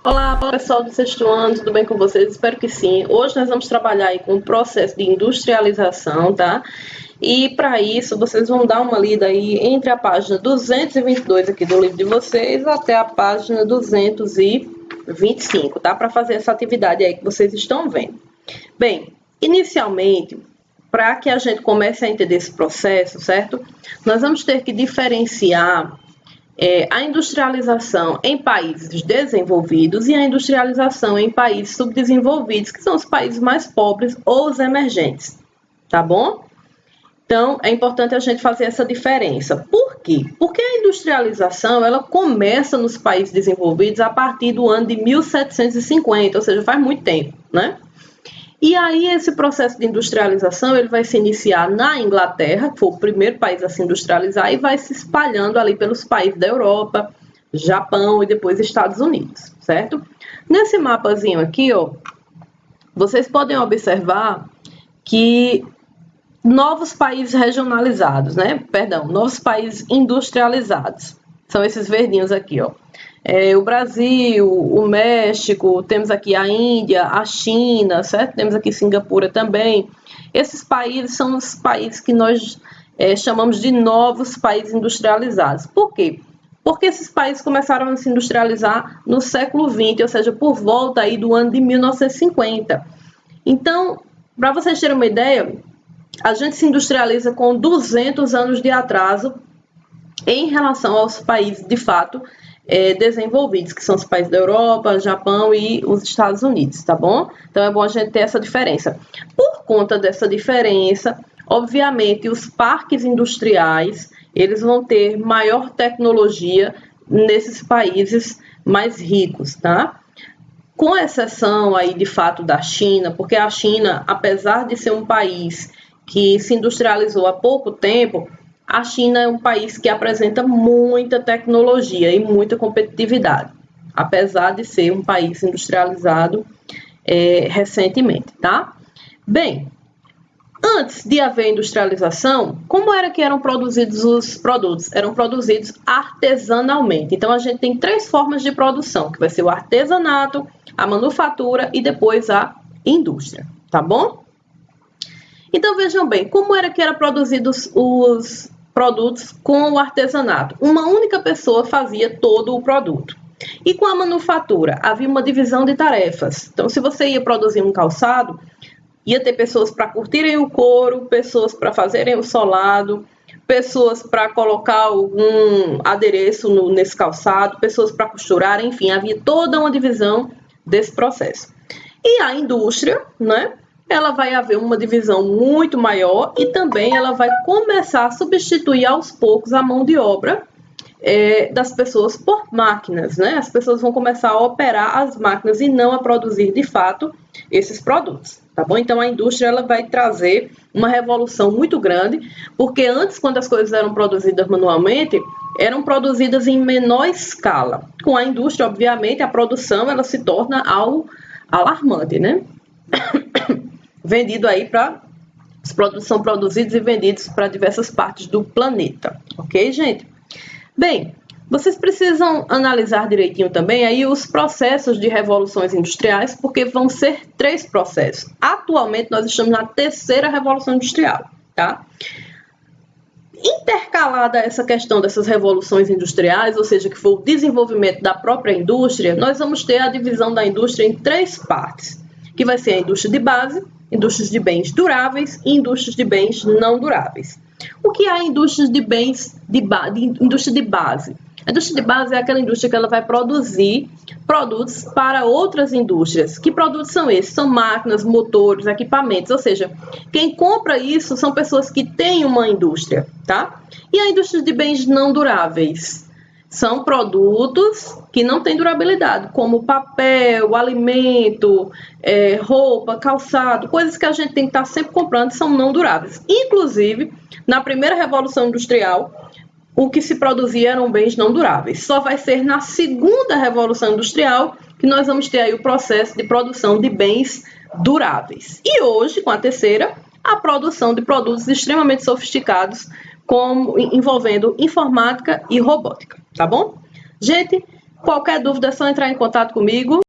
Olá, pessoal do sexto ano, tudo bem com vocês? Espero que sim. Hoje nós vamos trabalhar aí com o processo de industrialização, tá? E para isso, vocês vão dar uma lida aí entre a página 222 aqui do livro de vocês até a página 225, tá? Para fazer essa atividade aí que vocês estão vendo. Bem, inicialmente, para que a gente comece a entender esse processo, certo? Nós vamos ter que diferenciar a industrialização em países desenvolvidos e a industrialização em países subdesenvolvidos, que são os países mais pobres ou os emergentes, tá bom? Então, é importante a gente fazer essa diferença. Por quê? Porque a industrialização, ela começa nos países desenvolvidos a partir do ano de 1750, ou seja, faz muito tempo, né? E aí esse processo de industrialização ele vai se iniciar na Inglaterra, que foi o primeiro país a se industrializar, e vai se espalhando ali pelos países da Europa, Japão e depois Estados Unidos, certo? Nesse mapazinho aqui, ó, vocês podem observar que novos países regionalizados, né? Perdão, novos países industrializados. São esses verdinhos aqui, ó. O Brasil, o México, temos aqui a Índia, a China, certo? Temos aqui Singapura também. Esses países são os países que nós chamamos de novos países industrializados. Por quê? Porque esses países começaram a se industrializar no século XX, ou seja, por volta aí do ano de 1950. Então, para vocês terem uma ideia, a gente se industrializa com 200 anos de atraso em relação aos países, de fato, desenvolvidos, que são os países da Europa, Japão e os Estados Unidos, tá bom? Então é bom a gente ter essa diferença. Por conta dessa diferença, obviamente, os parques industriais, eles vão ter maior tecnologia nesses países mais ricos, tá? Com exceção aí, de fato, da China, porque a China, apesar de ser um país que se industrializou há pouco tempo, a China é um país que apresenta muita tecnologia e muita competitividade, apesar de ser um país industrializado recentemente, tá? Bem, antes de haver industrialização, como era que eram produzidos os produtos? Eram produzidos artesanalmente. Então, a gente tem 3 formas de produção, que vai ser o artesanato, a manufatura e depois a indústria, tá bom? Então, vejam bem, como era que eram produzidos os produtos com o artesanato? Uma única pessoa fazia todo o produto. E com a manufatura, havia uma divisão de tarefas. Então, se você ia produzir um calçado, ia ter pessoas para curtirem o couro, pessoas para fazerem o solado, pessoas para colocar algum adereço nesse calçado, pessoas para costurar, enfim, havia toda uma divisão desse processo. E a indústria, né? Ela vai haver uma divisão muito maior e também ela vai começar a substituir aos poucos a mão de obra das pessoas por máquinas, né? As pessoas vão começar a operar as máquinas e não a produzir de fato esses produtos, tá bom? Então a indústria ela vai trazer uma revolução muito grande, porque antes, quando as coisas eram produzidas manualmente, eram produzidas em menor escala. Com a indústria, obviamente, a produção ela se torna algo alarmante, né? Vendido aí para... Os produtos são produzidos e vendidos para diversas partes do planeta. Ok, gente? Bem, vocês precisam analisar direitinho também aí os processos de revoluções industriais, porque vão ser 3 processos. Atualmente, nós estamos na 3ª revolução industrial, tá? Intercalada essa questão dessas revoluções industriais, ou seja, que foi o desenvolvimento da própria indústria, nós vamos ter a divisão da indústria em 3 partes, que vai ser a indústria de base, indústrias de bens duráveis e indústrias de bens não duráveis. O que é a indústria de bens indústria de base? A indústria de base é aquela indústria que ela vai produzir produtos para outras indústrias. Que produtos são esses? São máquinas, motores, equipamentos, ou seja, quem compra isso são pessoas que têm uma indústria, tá? E a indústria de bens não duráveis? São produtos que não têm durabilidade, como papel, alimento, roupa, calçado, coisas que a gente tem que estar sempre comprando são não duráveis. Inclusive, na primeira revolução industrial, o que se produzia eram bens não duráveis. Só vai ser na segunda revolução industrial que nós vamos ter aí o processo de produção de bens duráveis. E hoje, com a 3ª, a produção de produtos extremamente sofisticados, como envolvendo informática e robótica, tá bom? Gente, Qualquer dúvida é só entrar em contato comigo.